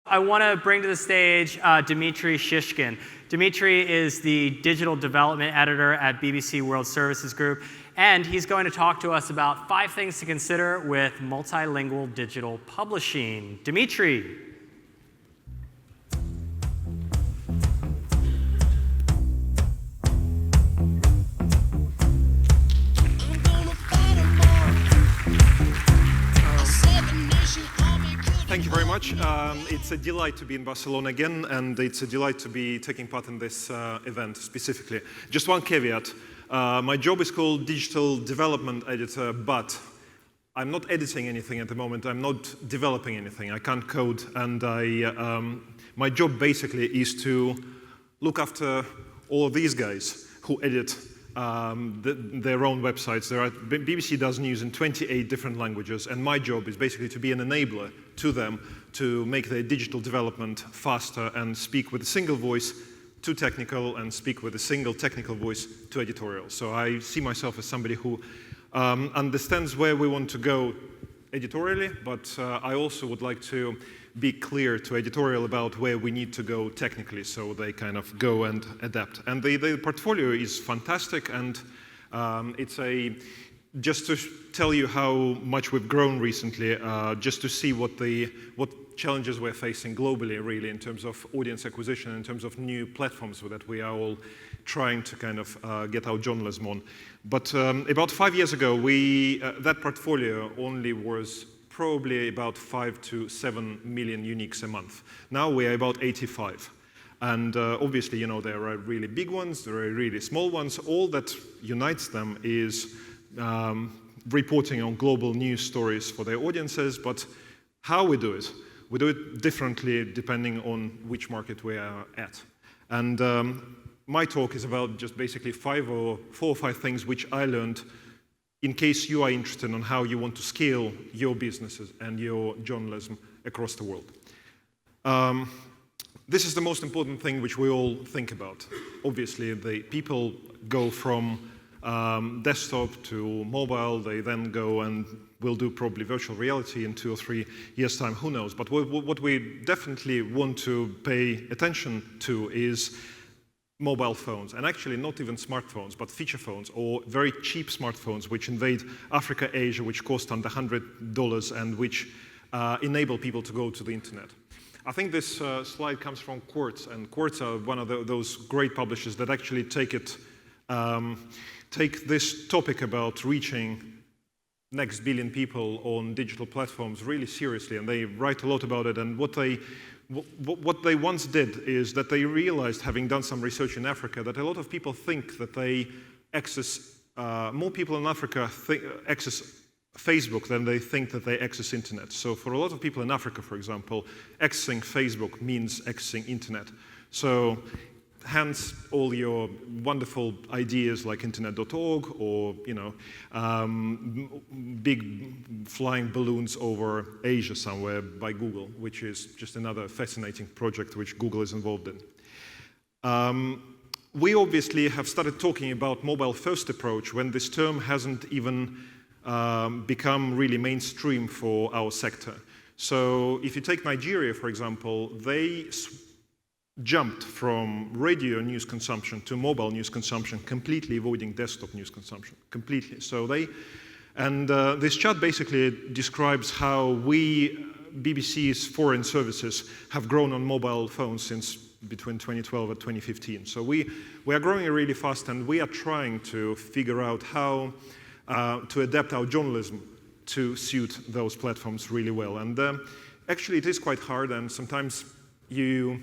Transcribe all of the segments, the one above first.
I want to bring to the stage Dmitry Shishkin. Dmitry is the digital development editor at BBC World Services Group, and he's going to talk to us about 5 things to consider with multilingual digital publishing. Dmitry. Thank you very much. It's a delight to be in Barcelona again, and it's a delight to be taking part in this event specifically. Just one caveat. My job is called Digital Development Editor, but I'm not editing anything at the moment. I'm not developing anything. I can't code, and my job basically is to look after all of these guys who edit their own websites. BBC does news in 28 different languages, and my job is basically to be an enabler to them to make their digital development faster and speak with a single voice to technical and speak with a single technical voice to editorial. So I see myself as somebody who understands where we want to go editorially, but I also would like to be clear to editorial about where we need to go technically, so they kind of go and adapt. And the portfolio is fantastic, and just to tell you how much we've grown recently, just to see what challenges we're facing globally, really, in terms of audience acquisition, in terms of new platforms that we are all trying to kind of get our journalism on. But about 5 years ago, that portfolio only was probably about 5 to 7 million uniques a month. Now we are about 85. And obviously, you know, there are really big ones, there are really small ones. All that unites them is reporting on global news stories for their audiences, but how we do it differently depending on which market we are at. And my talk is about just basically 4 or 5 things which I learned in case you are interested in how you want to scale your businesses and your journalism across the world. This is the most important thing which we all think about. Obviously, the people go from desktop to mobile, they then go and will do probably virtual reality in 2 or 3 years' time, who knows. But what we definitely want to pay attention to is mobile phones, and actually not even smartphones, but feature phones or very cheap smartphones which invade Africa, Asia, which cost under $100 and which enable people to go to the internet. I think this slide comes from Quartz, and Quartz are one of those great publishers that actually take this topic about reaching next billion people on digital platforms really seriously, and they write a lot about it. And what they once did is that they realized, having done some research in Africa, that a lot of people think that they more people in Africa access Facebook than they think that they access internet. So for a lot of people in Africa, for example, accessing Facebook means accessing internet. So hence all your wonderful ideas like internet.org or, you know, big flying balloons over Asia somewhere by Google, which is just another fascinating project which Google is involved in. We obviously have started talking about mobile-first approach when this term hasn't even become really mainstream for our sector. So if you take Nigeria, for example, they jumped from radio news consumption to mobile news consumption, completely avoiding desktop news consumption, completely. So this chart basically describes how BBC's foreign services have grown on mobile phones since between 2012 and 2015. So we are growing really fast, and we are trying to figure out how to adapt our journalism to suit those platforms really well. And actually it is quite hard, and sometimes you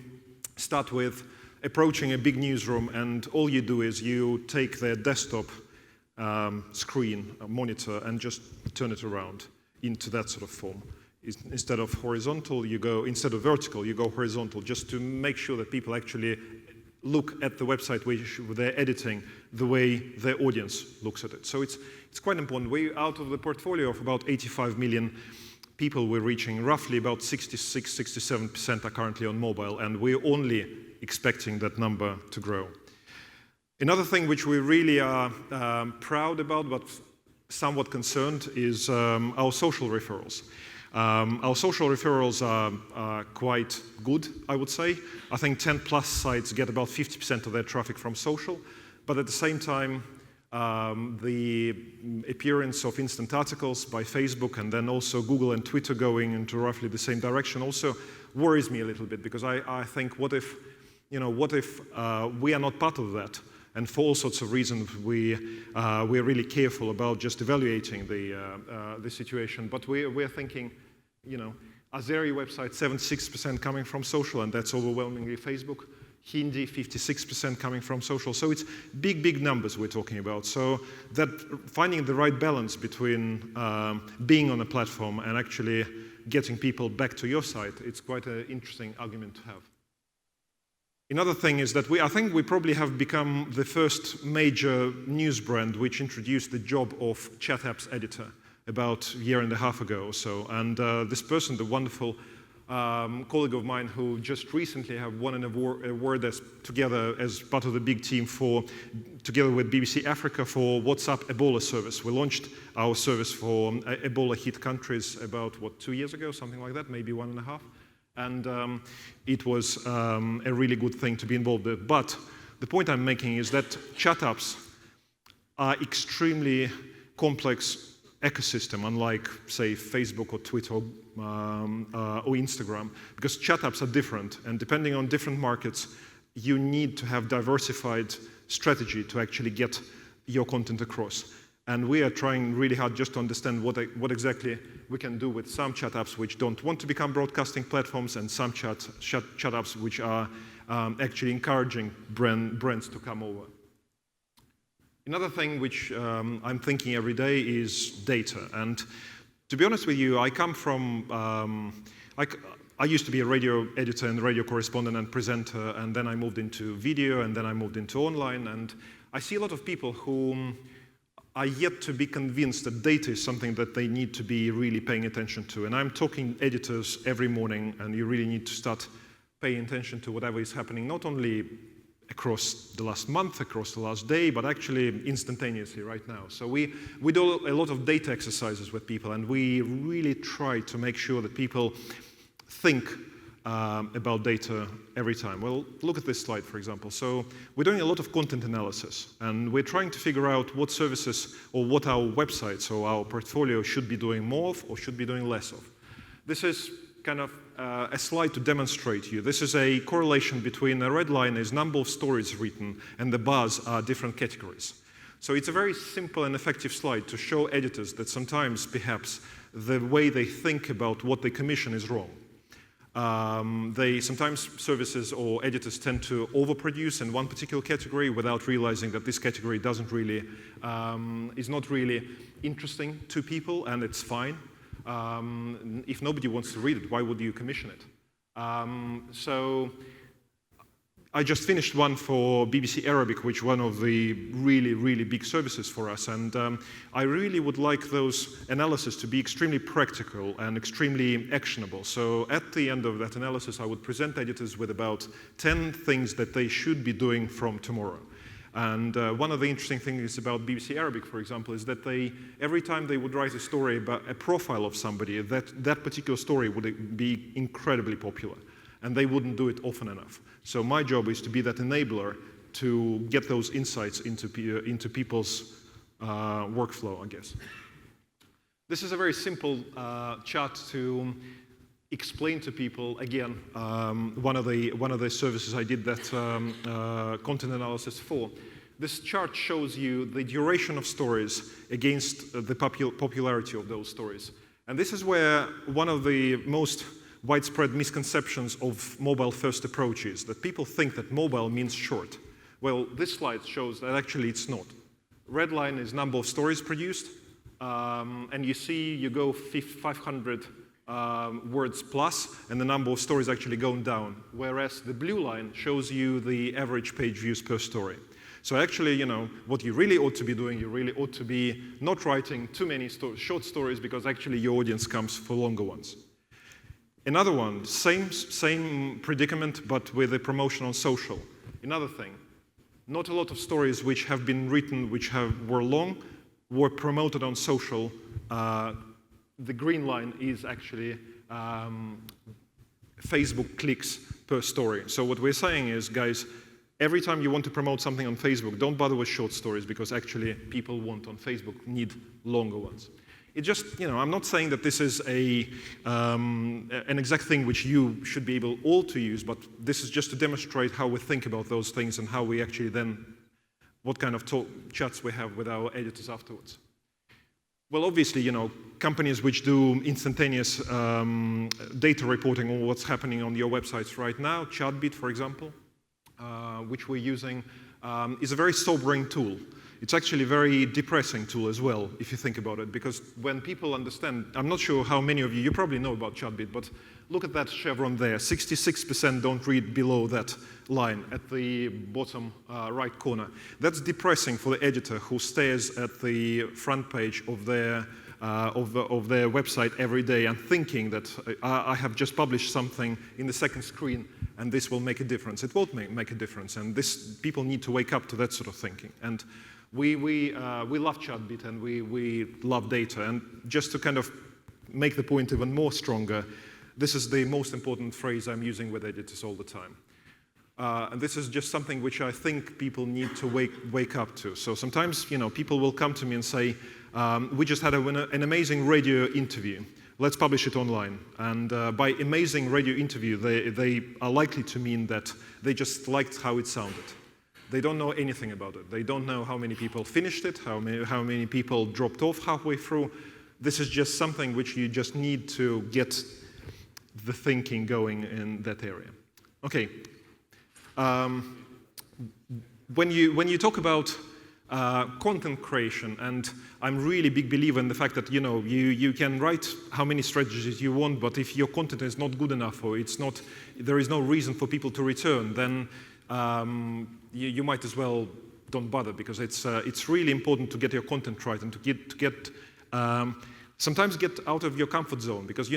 start with approaching a big newsroom and all you do is you take their desktop screen, monitor, and just turn it around into that sort of form. Instead of vertical, you go horizontal, just to make sure that people actually look at the website which they're editing the way their audience looks at it. So it's quite important. Out of the portfolio of about 85 million people we're reaching, roughly about 66–67% are currently on mobile, and we're only expecting that number to grow. Another thing which we really are proud about, but somewhat concerned, is our social referrals. Our social referrals are quite good, I would say. I think 10+ sites get about 50% of their traffic from social, but at the same time, the appearance of instant articles by Facebook and then also Google and Twitter going into roughly the same direction also worries me a little bit, because I think what if we are not part of that? And for all sorts of reasons, we're really careful about just evaluating the situation. But we're thinking, Azeri website, 76% coming from social, and that's overwhelmingly Facebook. Hindi, 56% coming from social. So it's big numbers we're talking about. So that finding the right balance between being on a platform and actually getting people back to your site, it's quite an interesting argument to have. Another thing is that I think we probably have become the first major news brand which introduced the job of chat apps editor about a year and a half ago or so. And this person, the wonderful colleague of mine who just recently have won an award together as part of the big team together with BBC Africa for WhatsApp Ebola service. We launched our service for Ebola hit countries about, 2 years ago, something like that, maybe 1.5. And it was a really good thing to be involved with. But the point I'm making is that chat apps are extremely complex ecosystem, unlike, say, Facebook or Twitter or Instagram, because chat apps are different, and depending on different markets, you need to have diversified strategy to actually get your content across. And we are trying really hard just to understand what exactly we can do with some chat apps which don't want to become broadcasting platforms, and some chat apps which are actually encouraging brands to come over. Another thing which I'm thinking every day is data. And to be honest with you, I come from, I used to be a radio editor and radio correspondent and presenter, and then I moved into video, and then I moved into online. And I see a lot of people who are yet to be convinced that data is something that they need to be really paying attention to. And I'm talking editors every morning, and you really need to start paying attention to whatever is happening, not only across the last month, across the last day, but actually instantaneously right now. So we do a lot of data exercises with people, and we really try to make sure that people think about data every time. Well, look at this slide, for example. So we're doing a lot of content analysis, and we're trying to figure out what services or what our websites or our portfolio should be doing more of or should be doing less of. This is kind of a slide to demonstrate you. This is a correlation between the red line is number of stories written, and the bars are different categories. So it's a very simple and effective slide to show editors that sometimes, perhaps, the way they think about what they commission is wrong. Sometimes services or editors tend to overproduce in one particular category without realizing that this category doesn't really, is not really interesting to people, and it's fine. If nobody wants to read it, why would you commission it? So I just finished one for BBC Arabic, which is one of the really big services for us. And I really would like those analyses to be extremely practical and extremely actionable. So at the end of that analysis, I would present editors with about 10 things that they should be doing from tomorrow. And one of the interesting things about BBC Arabic, for example, is that every time they would write a story about a profile of somebody, that particular story would be incredibly popular. And they wouldn't do it often enough. So my job is to be that enabler to get those insights into people's workflow, I guess. This is a very simple chart to explain to people, again, one of the services I did that content analysis for. This chart shows you the duration of stories against the popularity of those stories. And this is where one of the most widespread misconceptions of mobile-first approach is, that people think that mobile means short. Well, this slide shows that actually it's not. Red line is number of stories produced, and you see you go 500 words plus, and the number of stories actually going down, whereas the blue line shows you the average page views per story. So actually, what you really ought to be doing, you really ought to be not writing too many short stories, because actually your audience comes for longer ones. Another one, same predicament, but with a promotion on social. Another thing, not a lot of stories which have been written, which were long, were promoted on social the green line is actually Facebook clicks per story. So what we're saying is, guys, every time you want to promote something on Facebook, don't bother with short stories, because actually people want on Facebook need longer ones. It just, I'm not saying that this is an exact thing which you should be able all to use, but this is just to demonstrate how we think about those things and how we actually then, what kind of chats we have with our editors afterwards. Well, obviously, companies which do instantaneous data reporting on what's happening on your websites right now, Chatbit, for example, which we're using, is a very sobering tool. It's actually a very depressing tool as well, if you think about it, because when people understand, I'm not sure how many of you probably know about Chatbit, but look at that chevron there. 66% don't read below that line at the bottom right corner. That's depressing for the editor who stares at the front page of their website every day and thinking that I have just published something in the second screen and this will make a difference. It won't make a difference, and people need to wake up to that sort of thinking. And we love Chatbit and we love data. And just to kind of make the point even more stronger, this is the most important phrase I'm using with editors all the time. And this is just something which I think people need to wake up to. So sometimes, people will come to me and say, we just had an amazing radio interview. Let's publish it online. And by amazing radio interview, they are likely to mean that they just liked how it sounded. They don't know anything about it. They don't know how many people finished it, how many people dropped off halfway through. This is just something which you just need to get the thinking going in that area. Okay. When you talk about content creation, and I'm really big believer in the fact that you can write how many strategies you want, but if your content is not good enough or there is no reason for people to return, then you might as well don't bother, because it's really important to get your content right and to sometimes get out of your comfort zone, because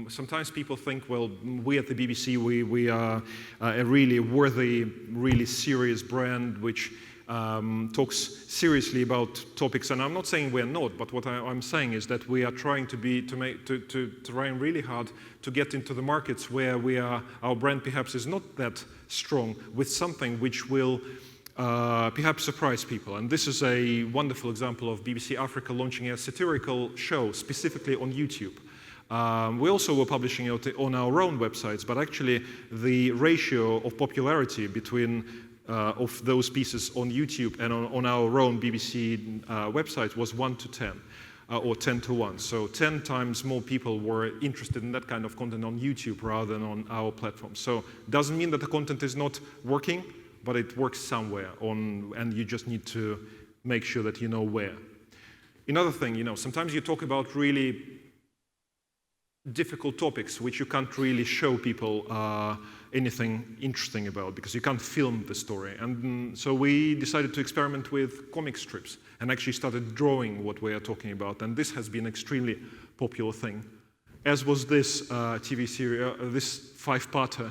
sometimes people think, well, we at the BBC, we are a really worthy, really serious brand which talks seriously about topics, and I'm not saying we're not, but what I'm saying is that we are trying to trying really hard to get into the markets where our brand perhaps is not that strong, with something which will perhaps surprise people. And this is a wonderful example of BBC Africa launching a satirical show specifically on YouTube. We also were publishing it on our own websites, but actually the ratio of popularity between of those pieces on YouTube and on our own BBC website was 1 to 10, or 10 to 1. So 10 times more people were interested in that kind of content on YouTube rather than on our platform. So doesn't mean that the content is not working, but it works somewhere, and you just need to make sure that you know where. Another thing, sometimes you talk about really difficult topics which you can't really show people anything interesting about, because you can't film the story. And so we decided to experiment with comic strips and actually started drawing what we are talking about. And this has been an extremely popular thing, as was this TV series, this 5-parter,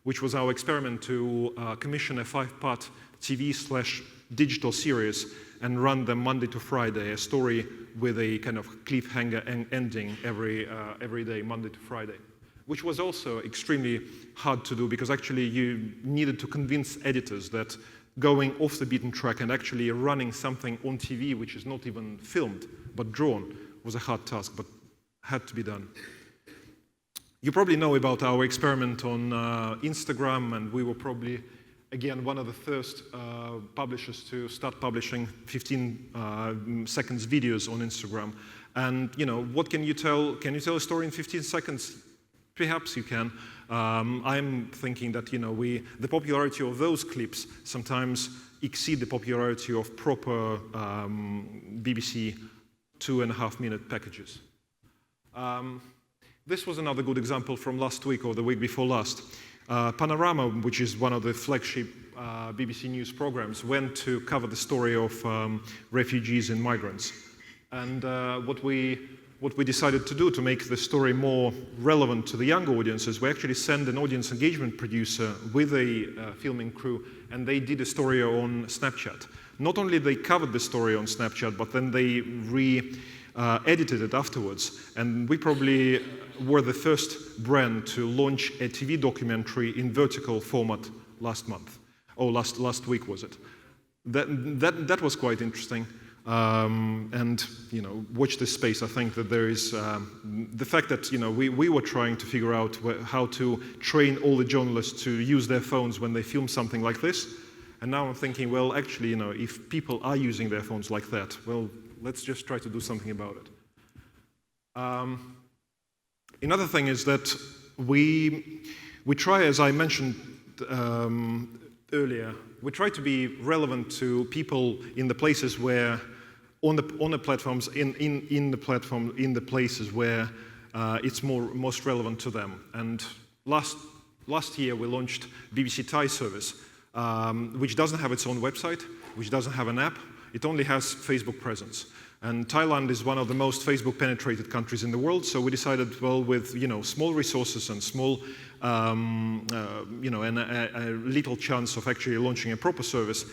which was our experiment to commission a 5-part TV/digital series and run them Monday to Friday, a story with a kind of cliffhanger ending every day, Monday to Friday, which was also extremely hard to do, because actually you needed to convince editors that going off the beaten track and actually running something on TV which is not even filmed but drawn was a hard task, but had to be done. You probably know about our experiment on Instagram, and we were probably, again, one of the first publishers to start publishing 15 seconds videos on Instagram. And what can you tell? Can you tell a story in 15 seconds? Perhaps you can. I'm thinking that the popularity of those clips sometimes exceed the popularity of proper BBC 2.5-minute packages. This was another good example from last week or the week before last. Panorama, which is one of the flagship BBC News programs, went to cover the story of refugees and migrants. And what we decided to do to make the story more relevant to the younger audiences, we actually sent an audience engagement producer with a filming crew, and they did a story on Snapchat. Not only they covered the story on Snapchat, but then they edited it afterwards. And we probably were the first brand to launch a TV documentary in vertical format last month, or last week was it. That was quite interesting. And watch this space. I think that there is the fact that we were trying to figure out how to train all the journalists to use their phones when they film something like this, and now I'm thinking, well, actually, if people are using their phones like that, well, let's just try to do something about it. Another thing is that we try, as I mentioned earlier, we try to be relevant to people in the places where, on the platforms, in the places where it's most relevant to them. And last year we launched BBC Thai service, which doesn't have its own website, which doesn't have an app. It only has Facebook presence. And Thailand is one of the most Facebook-penetrated countries in the world, so we decided, well, with small resources and small, and a little chance of actually launching a proper service,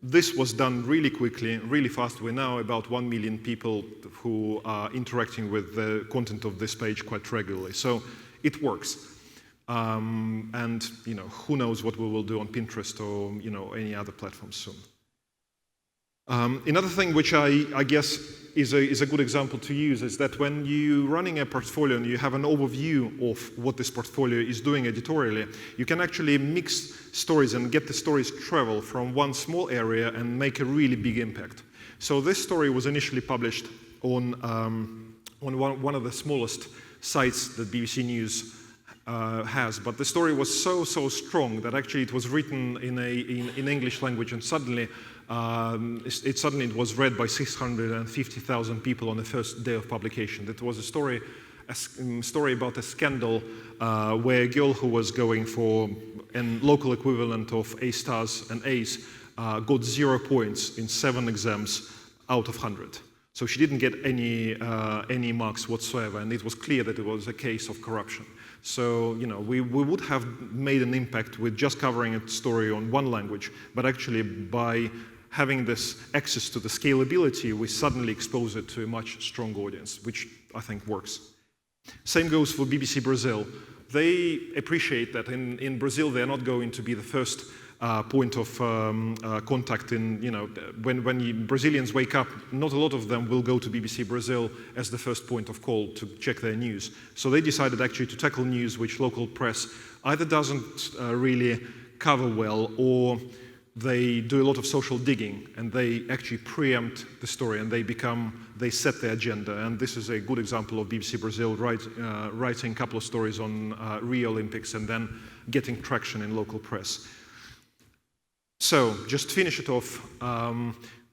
this was done really quickly, really fast. We're now about 1 million people who are interacting with the content of this page quite regularly, so it works. And who knows what we will do on Pinterest or any other platform soon. Another thing which I guess is a good example to use is that when you're running a portfolio and you have an overview of what this portfolio is doing editorially, you can actually mix stories and get the stories travel from one small area and make a really big impact. So this story was initially published on one of the smallest sites that BBC News has, but the story was so strong that actually it was written in English language, and suddenly it was read by 650,000 people on the first day of publication. That was a story about a scandal where a girl who was going for a local equivalent of A stars and A's got 0 points in 7 exams out of 100. So she didn't get any marks whatsoever, and it was clear that it was a case of corruption. So, we would have made an impact with just covering a story on one language, but actually by having this access to the scalability, we suddenly expose it to a much stronger audience, which I think works. Same goes for BBC Brazil. They appreciate that in Brazil they're not going to be the first point of contact when Brazilians wake up, not a lot of them will go to BBC Brazil as the first point of call to check their news. So they decided actually to tackle news which local press either doesn't really cover well, or they do a lot of social digging and they actually preempt the story and they set the agenda. And this is a good example of BBC Brazil writing a couple of stories on Rio Olympics and then getting traction in local press. So, just to finish it off,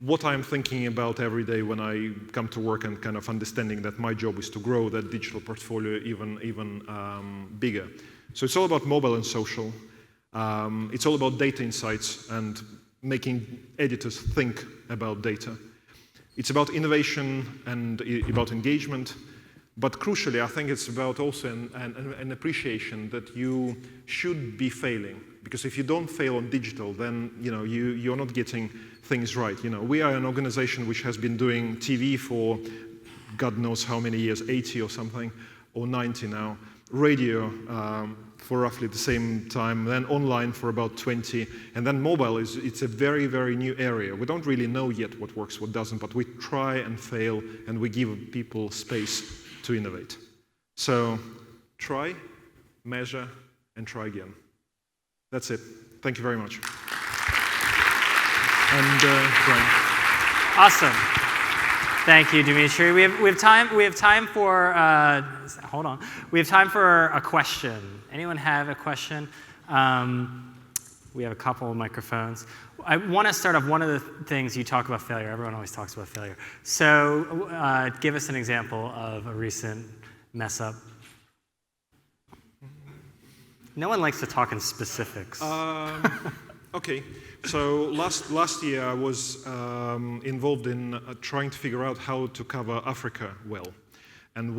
what I'm thinking about every day when I come to work and kind of understanding that my job is to grow that digital portfolio even bigger. So it's all about mobile and social. It's all about data insights and making editors think about data. It's about innovation and about engagement. But crucially, I think it's about also an appreciation that you should be failing. Because if you don't fail on digital, then you're not getting things right. We are an organization which has been doing TV for God knows how many years, 80 or something, or 90 now. Radio for roughly the same time, then online for about 20, and then mobile it's a very, very new area. We don't really know yet what works, what doesn't, but we try and fail, and we give people space to innovate. So try, measure, and try again. That's it. Thank you very much. And Brian. Awesome. Thank you, Dmitry. We have time for hold on. We have time for a question. Anyone have a question? We have a couple of microphones. I want to start off, one of the things you talk about failure. Everyone always talks about failure. So give us an example of a recent mess up. No one likes to talk in specifics. Okay, so last year I was involved in trying to figure out how to cover Africa well. And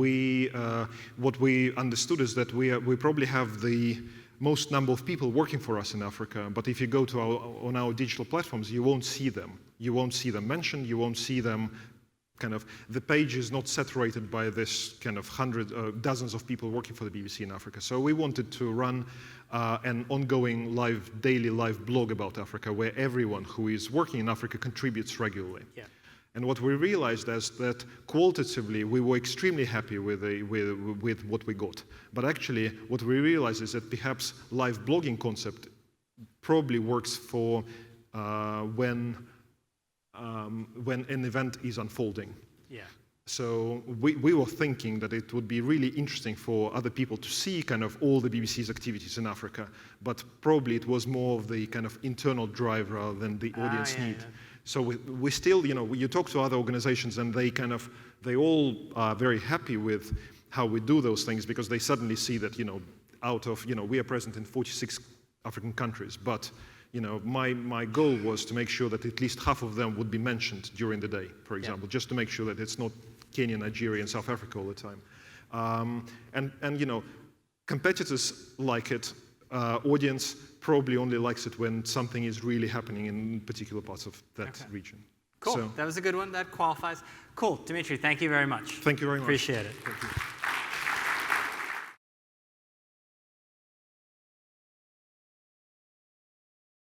what we understood is that we probably have the most number of people working for us in Africa, but if you go to on our digital platforms, you won't see them. You won't see them mentioned, you won't see them kind of the page is not saturated by this kind of dozens of people working for the BBC in Africa. So we wanted to run an ongoing daily live blog about Africa where everyone who is working in Africa contributes regularly. Yeah. And what we realized is that qualitatively we were extremely happy with what we got. But actually what we realized is that perhaps live blogging concept probably works for when an event is unfolding. Yeah. So we were thinking that it would be really interesting for other people to see kind of all the BBC's activities in Africa, but probably it was more of the kind of internal drive rather than the audience need. Yeah. So we still, you talk to other organizations and they all are very happy with how we do those things because they suddenly see that, we are present in 46 African countries, but my goal was to make sure that at least half of them would be mentioned during the day, for example, just to make sure that it's not Kenya, Nigeria, and South Africa all the time. And competitors like it. Audience probably only likes it when something is really happening in particular parts of that region. Cool. So, that was a good one. That qualifies. Cool. Dmitry, thank you very much. Thank you very much. Appreciate it. Thank you.